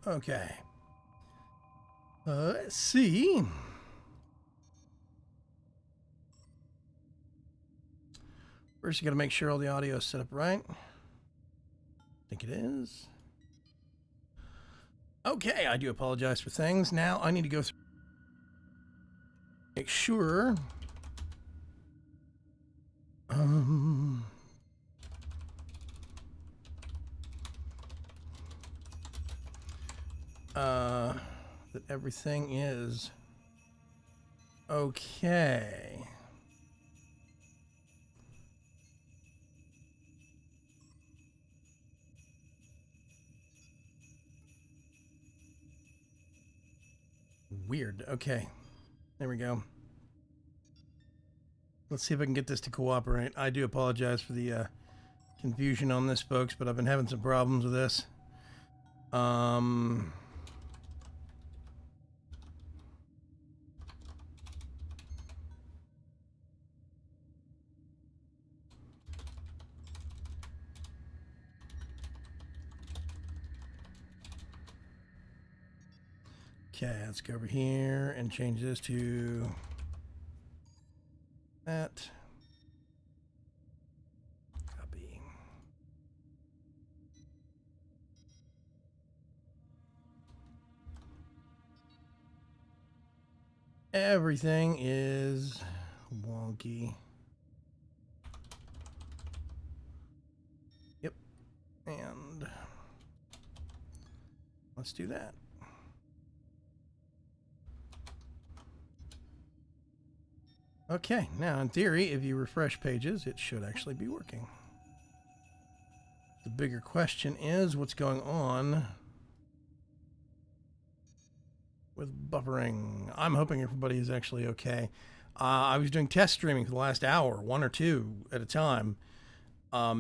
Okay. Let's see. First, you got to make sure all the audio is set up right. I think it is. Okay, I do apologize for things. Now I need to go through. Make sure. That everything is okay. Weird. Okay. There we go. Let's see if I can get this to cooperate. I do apologize for the confusion on this, folks, but I've been having some problems with this. Okay, let's go over here and change this to that. Copy. Everything is wonky. Yep. And let's do that. Okay, now in theory, if you refresh pages, it should actually be working. The bigger question is what's going on with buffering. I'm hoping everybody is actually okay. I was doing test streaming for the last hour, 1 or 2 at a time.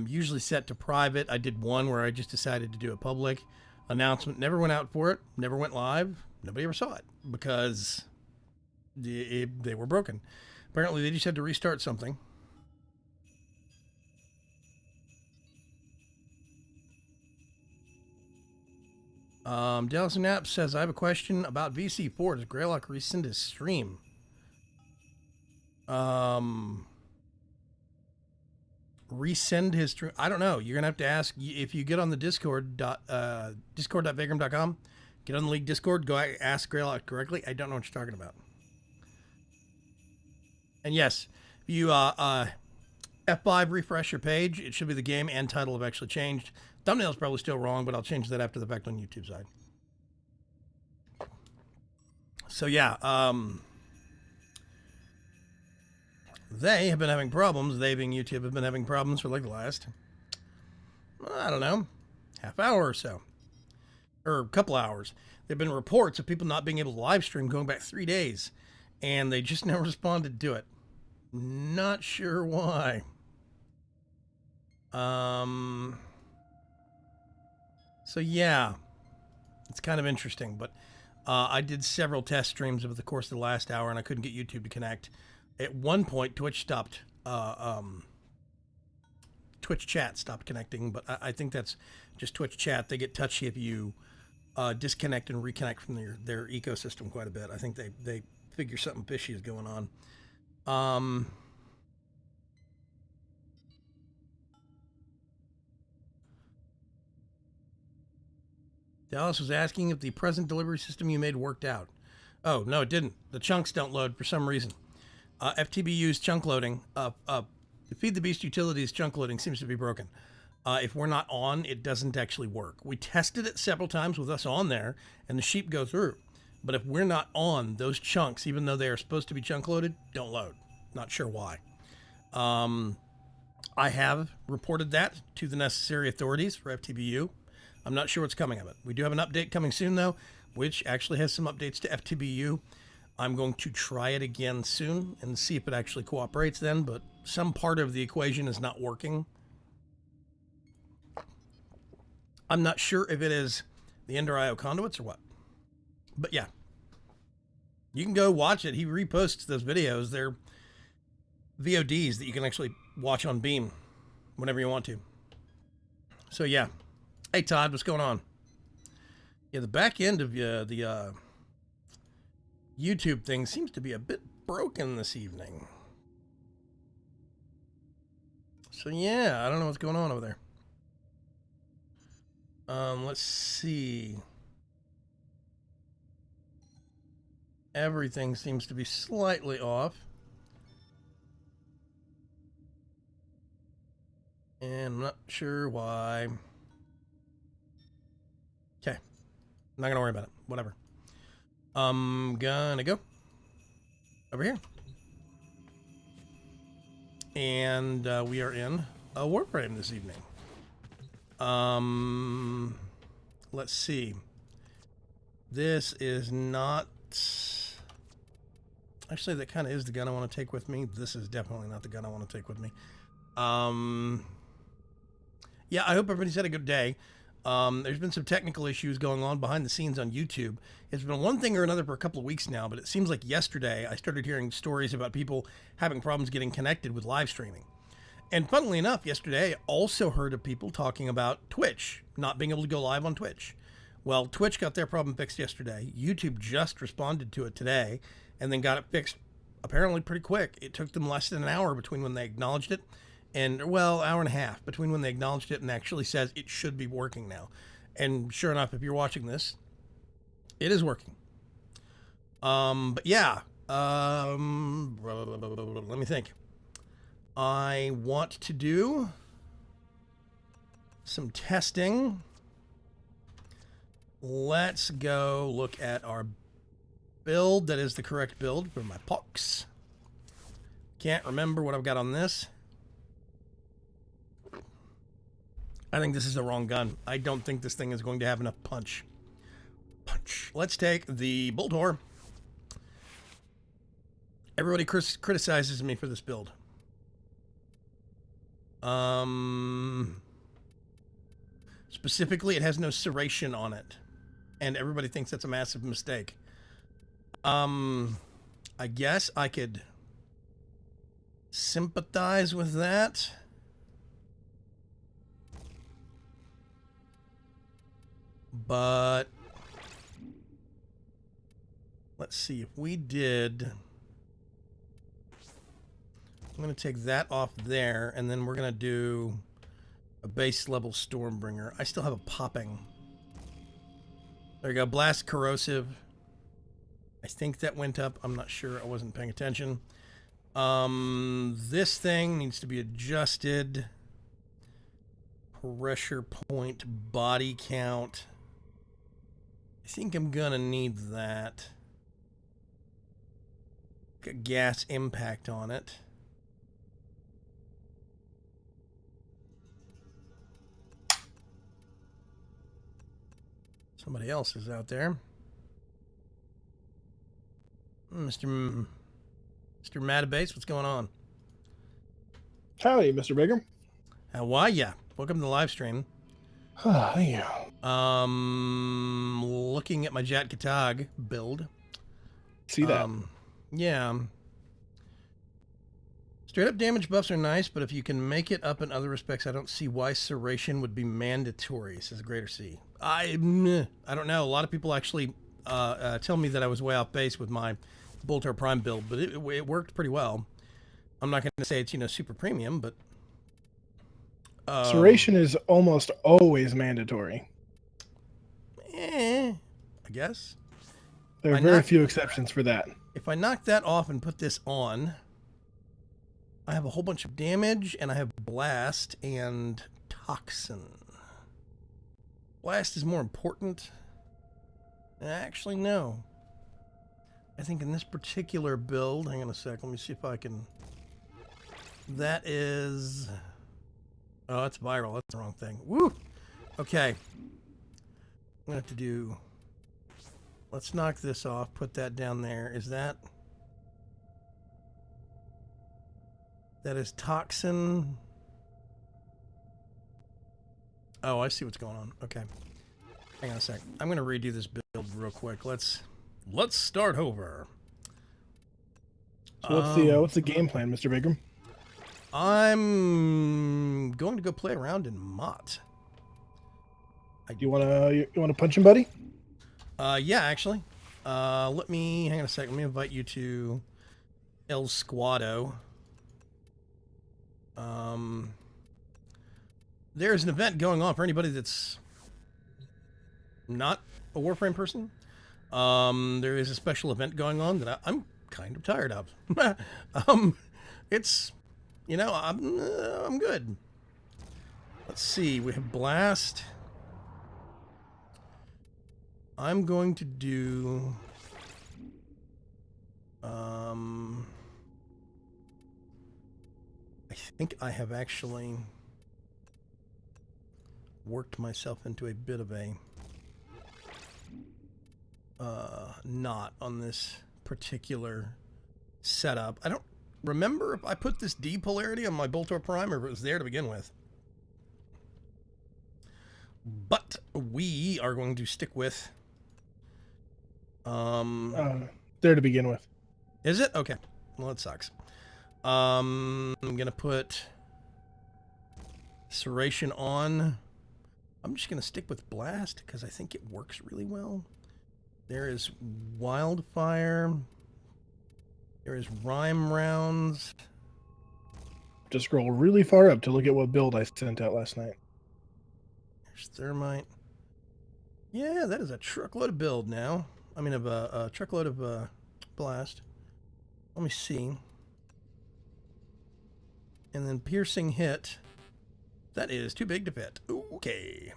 Usually set to private. I did one where I just decided to do a public announcement. Never went out for it. Never went live. Nobody ever saw it because they were broken. Apparently, they just had to restart something. Dallas Knapp says, I have a question about VC4. Does Greylock rescind his stream? Resend his stream? I don't know. You're going to have to ask. If you get on the Discord, discord.vagram.com, get on the League Discord, go ask Greylock directly. I don't know what you're talking about. And yes, if you F5 refresh your page, it should be the game and title have actually changed. Thumbnail's probably still wrong, but I'll change that after the fact on YouTube side. So yeah, they have been having problems. They being YouTube have been having problems for like the last, I don't know, half hour or so, or a couple hours. There've been reports of people not being able to live stream going back 3 days, and they just never responded to it. Not sure why. So yeah, it's kind of interesting, but I did several test streams over the course of the last hour, and I couldn't get YouTube to connect. At one point, Twitch stopped. Twitch chat stopped connecting, but I think that's just Twitch chat. They get touchy if you disconnect and reconnect from their ecosystem quite a bit. I think they figure something fishy is going on. Dallas was asking if the present delivery system you made worked out. Oh, no, it didn't. The chunks don't load for some reason. FTBU's chunk loading, the Feed the Beast Utilities chunk loading seems to be broken. If we're not on, it doesn't actually work. We tested it several times with us on there, and the sheep go through. But if we're not on, those chunks, even though they are supposed to be chunk loaded, don't load. Not sure why. I have reported that to the necessary authorities for FTBU. I'm not sure what's coming of it. We do have an update coming soon, though, which actually has some updates to FTBU. I'm going to try it again soon and see if it actually cooperates then, but some part of the equation is not working. I'm not sure if it is the Ender IO conduits or what. But yeah, you can go watch it. He reposts those videos. They're VODs that you can actually watch on Beam whenever you want to. So yeah. Hey, Todd, what's going on? Yeah, the back end of the YouTube thing seems to be a bit broken this evening. So yeah, I don't know what's going on over there. Let's see. Everything seems to be slightly off. And I'm not sure why. Okay. I'm not gonna worry about it. Whatever. I'm gonna go over here. And we are in a Warframe this evening. Let's see. This is not... Actually, that kind of is the gun I want to take with me. This is definitely not the gun I want to take with me. Yeah, I hope everybody's had a good day. There's been some technical issues going on behind the scenes on YouTube. It's been one thing or another for a couple of weeks now, but it seems like yesterday I started hearing stories about people having problems getting connected with live streaming. And funnily enough, yesterday I also heard of people talking about Twitch, not being able to go live on Twitch. Well, Twitch got their problem fixed yesterday. YouTube just responded to it today and then got it fixed apparently pretty quick. It took them less than an hour between when they acknowledged it and, well, hour and a half between when they acknowledged it and actually says it should be working now. And sure enough, if you're watching this, it is working. But yeah, let me think. I want to do some testing. Let's go look at our build. That is the correct build for my pox. Can't remember what I've got on this. I think this is the wrong gun. I don't think this thing is going to have enough punch. Let's take the Boltor. Everybody criticizes me for this build. Specifically, it has no serration on it. And everybody thinks that's a massive mistake. I guess I could sympathize with that. But let's see if we did. I'm going to take that off there, and then we're going to do a base level Stormbringer. I still have a popping. There you go. Blast corrosive. I think that went up. I'm not sure. I wasn't paying attention. This thing needs to be adjusted. Pressure point, body count. I think I'm going to need that. Got gas impact on it. Somebody else is out there. Mr. Matabase, what's going on? Howdy, Mr. Baker. How are ya? Welcome to the live stream. Thank you. Looking at my Jat Katag build. See that? Yeah. Straight up damage buffs are nice, but if you can make it up in other respects, I don't see why serration would be mandatory, says Greater C. I don't know. A lot of people actually tell me that I was way off base with my Bolter Prime build, but it worked pretty well. I'm not going to say it's, super premium, but... serration is almost always mandatory. I guess. There are very few exceptions for that. If I knock that off and put this on, I have a whole bunch of damage, and I have Blast and Toxin. Blast is more important. Actually, no. I think in this particular build, hang on a sec, let me see if I can... That is... Oh, that's viral. That's the wrong thing. Woo! Okay. I'm going to have to do... Let's knock this off. Put that down there. Is that... That is Toxin. Oh, I see what's going on. Okay. Hang on a sec. I'm going to redo this build real quick. Let's start over. So what's the game plan, Mr. Baker? I'm going to go play around in Mott. You wanna punch him, buddy? Yeah, actually. Let me hang on a second. Let me invite you to El Squado. There's an event going on for anybody that's not a Warframe person. There is a special event going on that I'm kind of tired of. It's, I'm good. Let's see. We have Blast. I'm going to do. I think I have actually worked myself into a bit of a knot on this particular setup. I don't remember if I put this D polarity on my Boltor Prime or if it was there to begin with. But we are going to stick with there to begin with. Is it? Okay. Well, it sucks. I'm gonna put Serration on. I'm just gonna stick with Blast because I think it works really well. There is Wildfire. There is Rhyme Rounds. Just scroll really far up to look at what build I sent out last night. There's Thermite. Yeah, that is a truckload of build now. I mean, of a truckload of Blast. Let me see. And then Piercing Hit. That is too big to fit. Okay.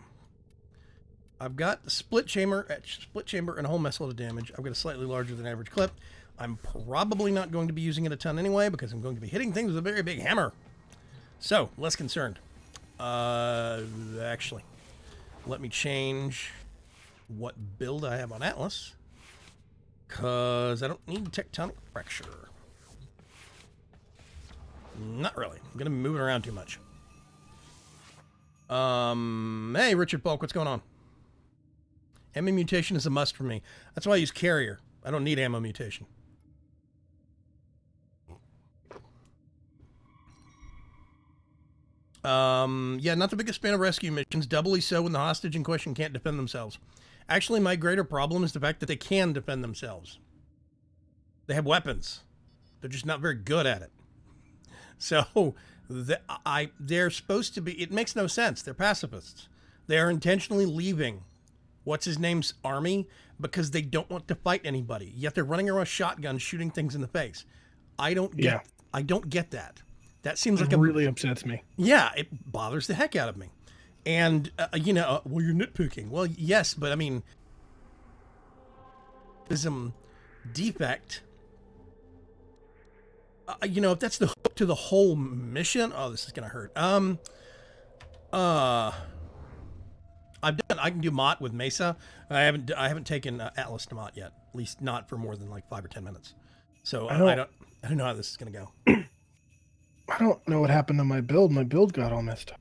I've got the split chamber and a whole mess load of damage. I've got a slightly larger than average clip. I'm probably not going to be using it a ton anyway because I'm going to be hitting things with a very big hammer. So, less concerned. Actually, let me change what build I have on Atlas because I don't need tectonic fracture. Not really. I'm going to be moving around too much. Hey, Richard Bulk, what's going on? Ammo mutation is a must for me. That's why I use carrier. I don't need ammo mutation. Yeah, not the biggest fan of rescue missions. Doubly so when the hostage in question can't defend themselves. Actually, my greater problem is the fact that they can defend themselves. They have weapons. They're just not very good at it. So, they're supposed to be... It makes no sense. They're pacifists. They are intentionally leaving what's-his-name's army because they don't want to fight anybody. Yet they're running around with shotguns shooting things in the face. I don't get that. That seems like really upsets me. Yeah, it bothers the heck out of me. And, well, you're nitpicking. Well, yes, but I mean... defect... if that's the hook to the whole mission, oh, this is gonna hurt. I can do Mott with Mesa. I haven't taken Atlas to Mott yet. At least not for more than like 5 or 10 minutes. So I don't know how this is gonna go. I don't know what happened to my build. My build got all messed up.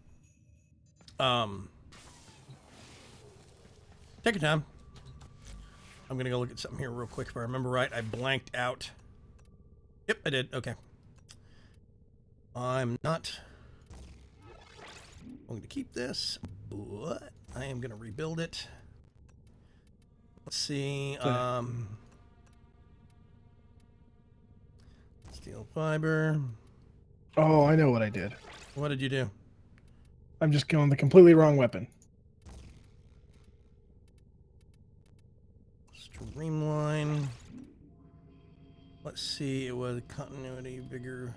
Take your time. I'm gonna go look at something here real quick. If I remember right, I blanked out. Yep, I did. Okay. I'm not going to keep this, but I am going to rebuild it. Let's see. Steel fiber. Oh, I know what I did. What did you do? I'm just going the completely wrong weapon. Streamline. Let's see. It was continuity bigger.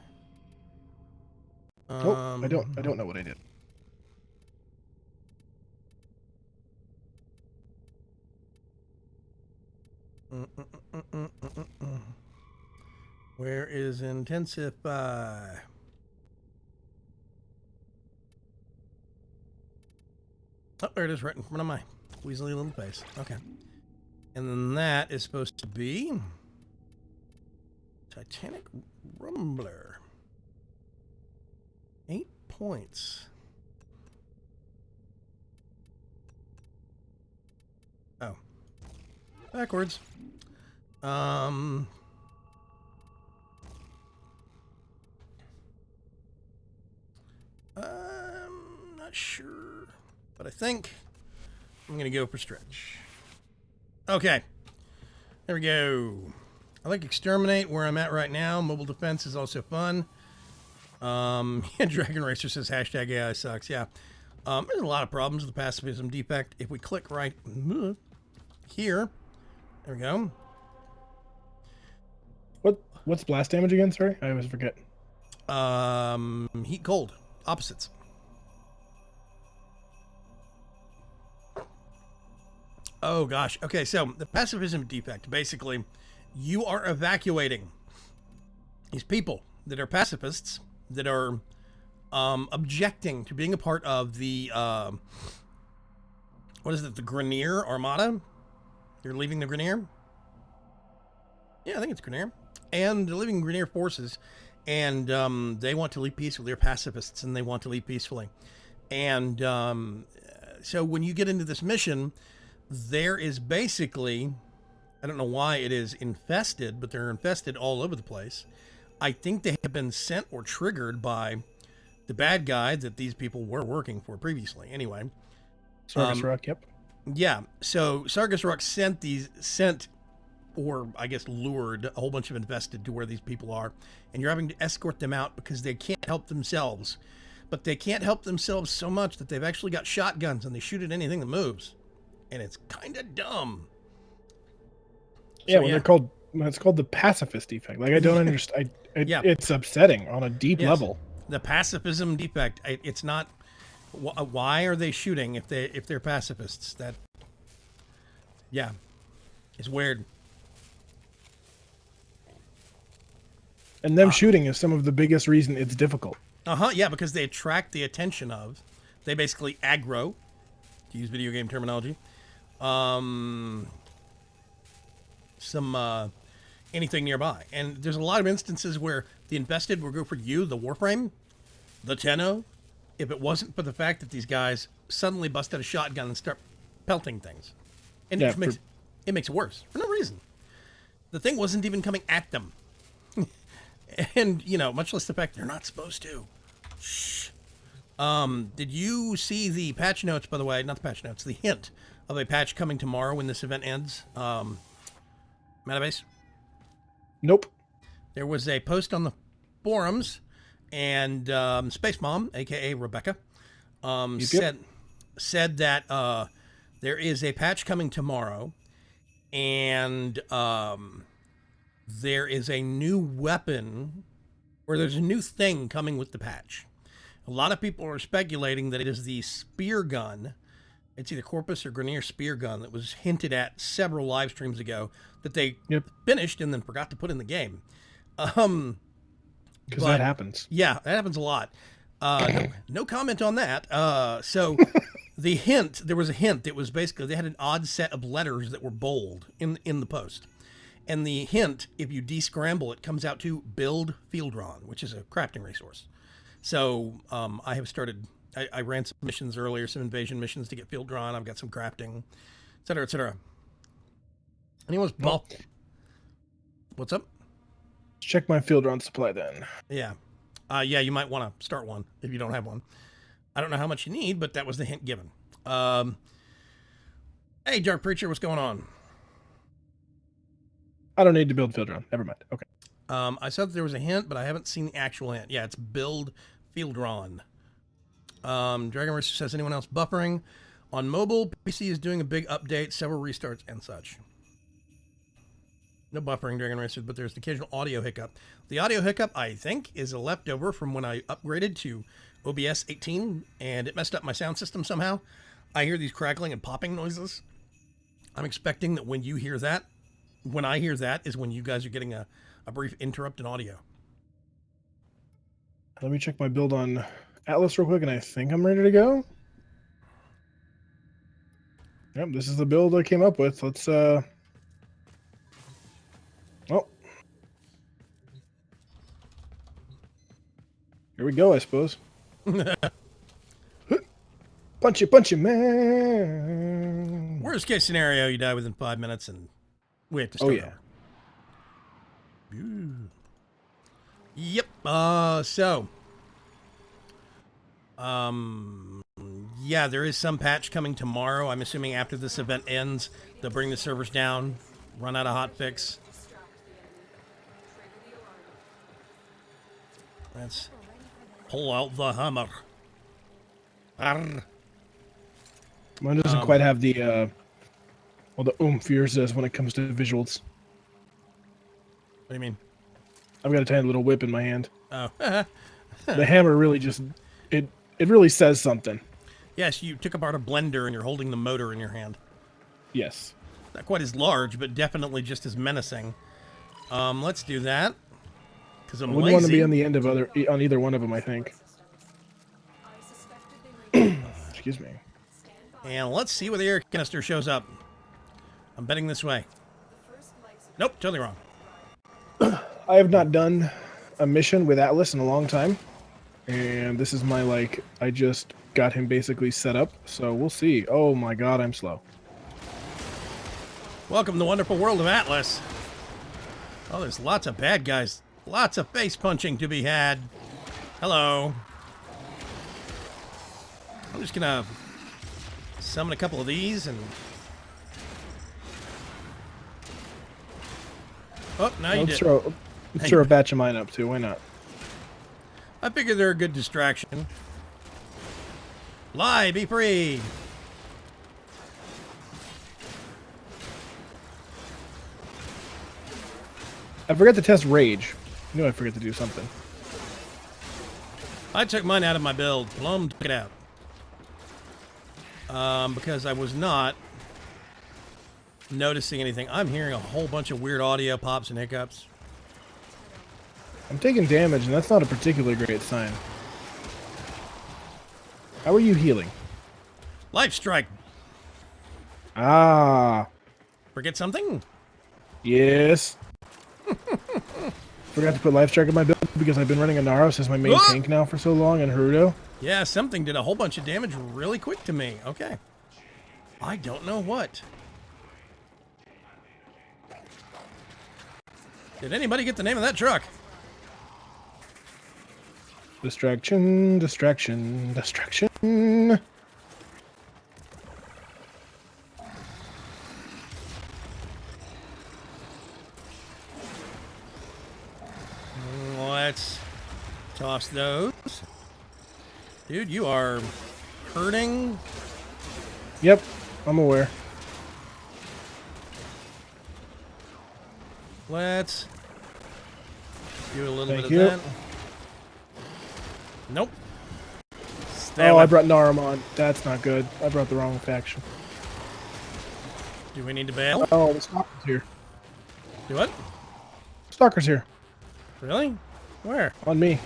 I don't know what I did. Where is intensify? Oh, there it is, right in front of my weaselly little face. Okay. And then that is supposed to be Titanic Rumbler. 8 points. Oh. Backwards. I'm not sure, but I think I'm going to go for stretch. Okay. There we go. I like exterminate where I'm at right now. Mobile defense is also fun. Yeah, Dragon Racer says hashtag AI sucks. Yeah. There's a lot of problems with the pacifism defect. If we click right here, there we go. What's blast damage again? Sorry, I always forget. Heat cold opposites. Oh gosh. Okay, so the pacifism defect, basically, you are evacuating these people that are pacifists that are objecting to being a part of the what is it? The Grenier Armada. You're leaving the Grenier. Yeah, I think it's Grenier, and they're leaving Grenier forces, and they want to leave peacefully. They're pacifists, and they want to leave peacefully. And so when you get into this mission, there is basically, I don't know why it is infested, but they're infested all over the place. I think they have been sent or triggered by the bad guy that these people were working for previously. Anyway, Sargus Rock. Yep. yeah. So Sargus Rock sent, or I guess lured a whole bunch of infested to where these people are, and you're having to escort them out because they can't help themselves. But they can't help themselves so much that they've actually got shotguns and they shoot at anything that moves, and it's kind of dumb. Yeah, so, when it's called the pacifist defect. Like I don't understand. It's upsetting on a deep level. The pacifism defect. It's not. Why are they shooting if they're pacifists? That. Yeah, it's weird. And them shooting is some of the biggest reason it's difficult. Yeah, because they attract the attention of. They basically aggro, to use video game terminology. Anything nearby. And there's a lot of instances where the infested will go for you, the Warframe, the Tenno, if it wasn't for the fact that these guys suddenly bust out a shotgun and start pelting things. And it makes it worse for no reason. The thing wasn't even coming at them. And, much less the fact they're not supposed to. Shh. Did you see the patch notes, by the way? Not the patch notes, the hint of a patch coming tomorrow when this event ends? Metabase? Nope. There was a post on the forums, and Space Mom, aka Rebecca, said that there is a patch coming tomorrow, and there is a new weapon, or there's a new thing coming with the patch. A lot of people are speculating that it is the spear gun. It's either Corpus or Grenier spear gun that was hinted at several live streams ago that they finished and then forgot to put in the game. Because that happens. Yeah, that happens a lot. No comment on that. So the hint, there was a hint. It was basically they had an odd set of letters that were bold in the post. And the hint, if you descramble it, comes out to build Fieldron, which is a crafting resource. So I have started, I ran some missions earlier, some invasion missions to get Fieldron. I've got some crafting, et cetera, et cetera. Anyone's buff. What's up? Check my Fieldron supply then. Yeah. Yeah, you might want to start one if you don't have one. I don't know how much you need, but that was the hint given. Hey, Dark Preacher, what's going on? I don't need to build Fieldron. Never mind. Okay. I said that there was a hint, but I haven't seen the actual hint. Yeah, it's build Fieldron. Dragon Racer says, anyone else buffering? On mobile, PC is doing a big update, several restarts and such. No buffering, Dragon Racer, but there's the occasional audio hiccup. The audio hiccup, I think, is a leftover from when I upgraded to OBS 18, and it messed up my sound system somehow. I hear these crackling and popping noises. I'm expecting that when you hear that, when I hear that, is when you guys are getting a brief interrupt in audio. Let me check my build on Atlas real quick, and I think I'm ready to go. Yep, this is the build I came up with. Let's, oh. Here we go, I suppose. Punch you, man. Worst case scenario, you die within 5 minutes and we have to start over. Yep. Yeah, there is some patch coming tomorrow. I'm assuming after this event ends, they'll bring the servers down, run out of hotfix. Let's pull out the hammer. Arr. Mine doesn't quite have the oomph yours does when it comes to visuals. What do you mean? I've got a tiny little whip in my hand. Oh. The hammer really just, it really says something. Yes, you took apart a blender and you're holding the motor in your hand. Yes. Not quite as large, but definitely just as menacing. Let's do that. Because I'm wouldn't want to be on the end of on either one of them, I think. Excuse me. And let's see where the air canister shows up. I'm betting this way. Nope, totally wrong. I have not done a mission with Atlas in a long time. And this is my, I just got him basically set up. So we'll see. Oh my god, I'm slow. Welcome to the wonderful world of Atlas. Oh, there's lots of bad guys. Lots of face punching to be had. Hello. I'm just gonna summon a couple of these and... Oh, now you did. Let's throw a batch of mine up too. Why not? I figure they're a good distraction. Lie, be free. I forgot to test rage. I knew I forgot to do something. I took mine out of my build. Plum took it out. Because I was not noticing anything. I'm hearing a whole bunch of weird audio pops and hiccups. I'm taking damage, and that's not a particularly great sign. How are you healing? Life strike. Ah. Forget something? Yes. Forgot to put life strike in my build because I've been running a Naros as my main tank now for so long, and Haruto. Yeah, something did a whole bunch of damage really quick to me. Okay. I don't know what. Did anybody get the name of that truck? Distraction, distraction, distraction. Let's toss those. Dude, you are hurting. Yep, I'm aware. Let's do a little Thank bit you. of that. Nope. Stay Oh, away. I brought Naramon. That's not good. I brought the wrong faction. Do we need to bail? Oh, the Stalker's here. Do what? Stalker's here. Really? Where? On me.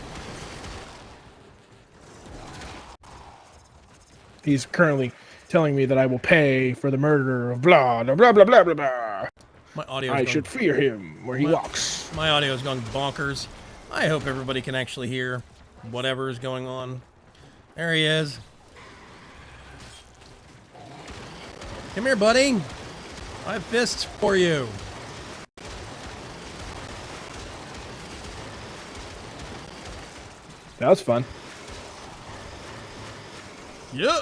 He's currently telling me that I will pay for the murder of blah, blah, blah, blah, blah, blah, blah. My audio. I should fear him where he walks. My audio is going bonkers. I hope everybody can actually hear whatever is going on. There he is. Come here, buddy. I have fists for you. That was fun. Yeah.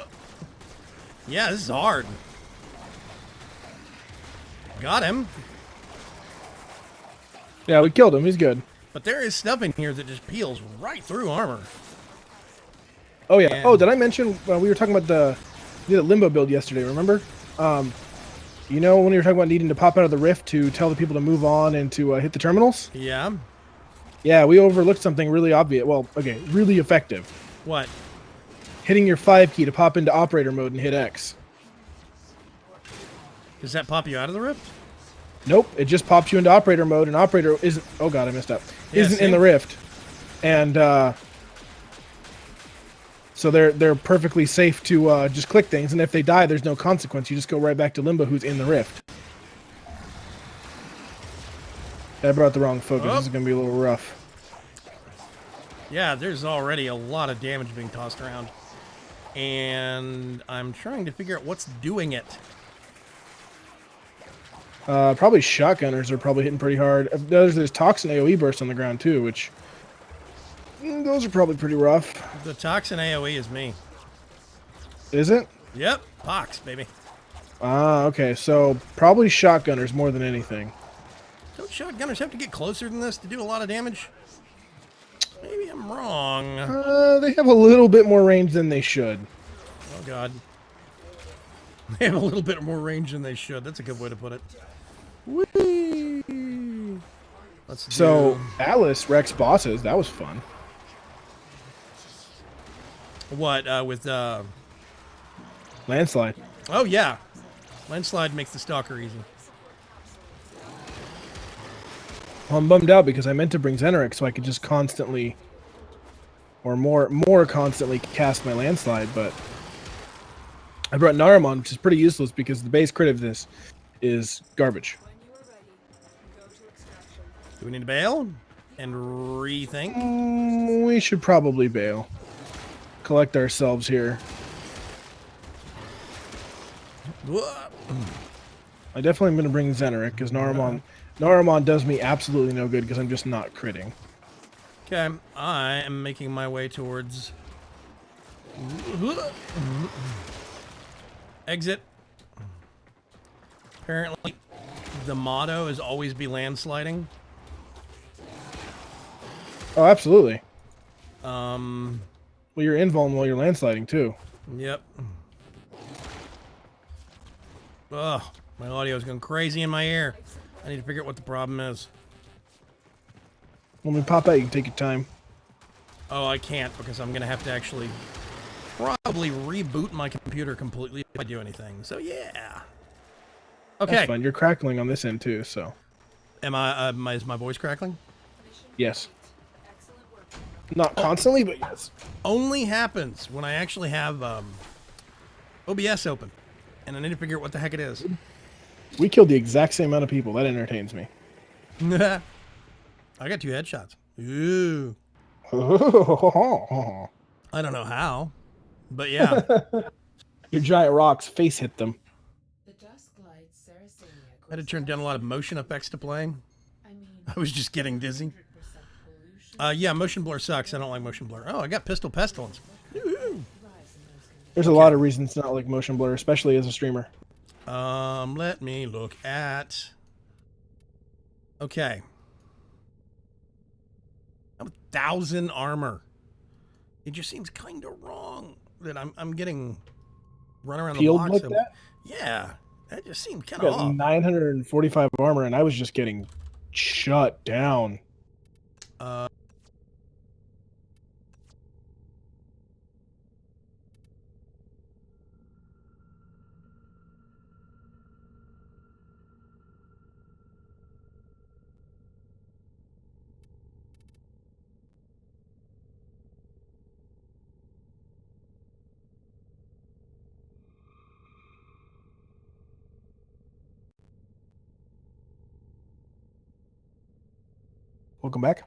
Yeah, this is hard. Got him. Yeah, we killed him. He's good. But there is stuff in here that just peels right through armor. Oh, yeah. And Oh, did I mention we were talking about the Limbo build yesterday, remember? You know when we were talking about needing to pop out of the rift to tell the people to move on and to hit the terminals? Yeah. Yeah, we overlooked something really obvious. Well, okay, really effective. What? Hitting your 5 key to pop into operator mode and hit X. Does that pop you out of the rift? Nope, it just pops you into operator mode, and operator isn't... Oh god, I messed up. Yeah, isn't see? in the rift. And, so they're perfectly safe to just click things, and if they die, there's no consequence. You just go right back to Limbo, who's in the rift. I brought the wrong focus. This is going to be a little rough. Yeah, there's already a lot of damage being tossed around. And I'm trying to figure out what's doing it. Probably shotgunners are probably hitting pretty hard. There's toxin AoE bursts on the ground, too, which... those are probably pretty rough. The toxin AoE is me. Is it? Yep, pox, baby. Ah, okay. So probably shotgunners more than anything. Don't shotgunners have to get closer than this to do a lot of damage? Maybe I'm wrong. They have a little bit more range than they should. Oh, God. They have a little bit more range than they should. That's a good way to put it. Whee! Let's So do... Atlas wrecks bosses. That was fun. What, with, Landslide. Oh, yeah. Landslide makes the Stalker easy. Well, I'm bummed out because I meant to bring Xeneric so I could just constantly, or more constantly cast my Landslide, but I brought Naramon, which is pretty useless because the base crit of this is garbage. Do we need to bail and rethink? We should probably bail. Collect ourselves here. I definitely am going to bring Xeneric because Naramon does me absolutely no good because I'm just not critting. Okay, I am making my way towards exit. Apparently, the motto is always be landsliding. Oh, absolutely. Um, Well, you're invulnerable while you're landsliding too. Yep. Ugh, my audio's going crazy in my ear. I need to figure out what the problem is. When we pop out, you can take your time. Oh, I can't because I'm going to have to actually probably reboot my computer completely if I do anything. So, yeah. Okay. That's fine. You're crackling on this end too, so. Is my voice crackling? Yes. Not constantly, but yes. Only happens when I actually have OBS open. And I need to figure out what the heck it is. We killed the exact same amount of people. That entertains me. I got 2 headshots. Ooh. I don't know how, but yeah. Your giant rocks face hit them. I had to turn down a lot of motion effects to play. I was just getting dizzy. Yeah, motion blur sucks. I don't like motion blur. Oh, I got Pistol Pestilence. There's a lot of reasons to not like motion blur, especially as a streamer. Let me look at... Okay. I'm 1,000 armor. It just seems kind of wrong that I'm getting run around the Peeled block. like So, that? yeah, that just seemed kind I of got off. 945 armor, and I was just getting shut down. Welcome back.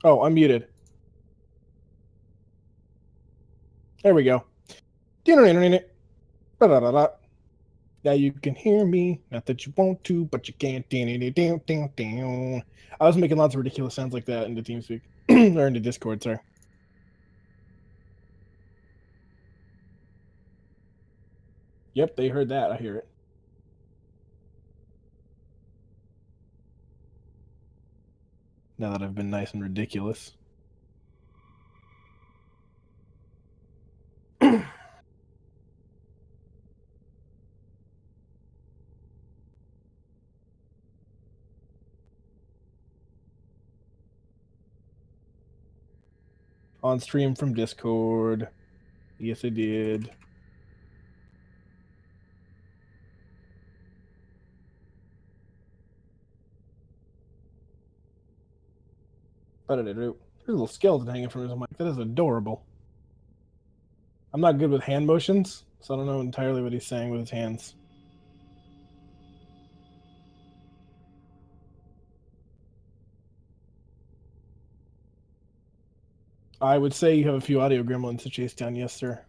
Oh, I'm muted. There we go. Now you can hear me. Not that you want to, but you can't. I was making lots of ridiculous sounds like that into TeamSpeak. Or into Discord, sorry. Yep, they heard that. I hear it. Now that I've been nice and ridiculous. On stream from Discord. Yes, I did. There's a little skeleton hanging from his mic. That is adorable. I'm not good with hand motions, so I don't know entirely what he's saying with his hands. I would say you have a few audio gremlins to chase down, yes, sir.